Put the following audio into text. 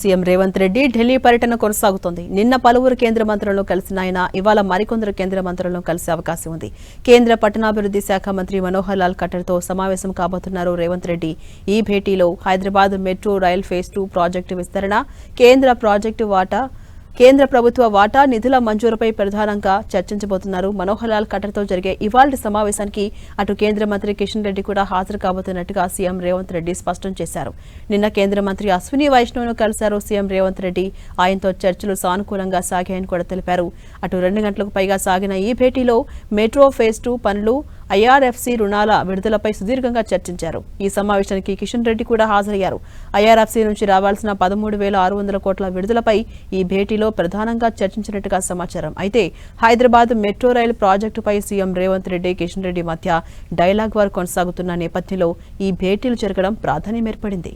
CM Revanth Reddy Delhi పర్యటన కొనసాగుతోంది. నిన్న పలువురు కేంద్ర మంత్రులను కలిసిన ఆయన ఇవాళ మరికొందరు కేంద్ర మంత్రులను కలిసే అవకాశం ఉంది. కేంద్ర పట్టణాభివృద్ధి శాఖ మంత్రి మనోహర్ లాల్ ఖట్టర్తో సమావేశం కాబోతున్నారు రేవంత్ రెడ్డి. ఈ భేటీలో Hyderabad metro rail phase 2 project విస్తరణ, కేంద్ర ప్రభుత్వ వాటా నిధుల మంజూరుపై ప్రధానంగా చర్చించబోతున్నారు. మనోహర్ లాల్ ఖట్టర్తో జరిగే ఇవాల్టి సమావేశానికి అటు కేంద్ర మంత్రి కిషన్ రెడ్డి కూడా హాజరు కాబోతున్నట్టుగా సీఎం రేవంత్ రెడ్డి స్పష్టం చేశారు. నిన్న కేంద్ర మంత్రి అశ్విని వైష్ణవ్ను కలిశారు సీఎం రేవంత్ రెడ్డి. ఆయనతో చర్చలు సానుకూలంగా సాగాయని కూడా తెలిపారు. అటు 2 గంటలకు పైగా సాగిన ఈ భేటీలో మెట్రో ఫేజ్ 2 పనులు, ఐఆర్ఎఫ్సి రుణాల విడుదలపై సుదీర్ఘంగా చర్చించారు. ఈ సమావేశానికి కిషన్ రెడ్డి కూడా హాజరయ్యారు. ఐఆర్ఎఫ్సి నుంచి రావాల్సిన 13,600 కోట్ల విడుదలపై ఈ భేటీలో ప్రధానంగా చర్చించినట్టుగా సమాచారం. అయితే హైదరాబాద్ మెట్రో రైల్ ప్రాజెక్టుపై సీఎం రేవంత్ రెడ్డి, కిషన్ రెడ్డి మధ్య డైలాగ్ వార్ కొనసాగుతున్న నేపథ్యంలో ఈ భేటీలు జరగడం ప్రాధాన్యం ఏర్పడింది.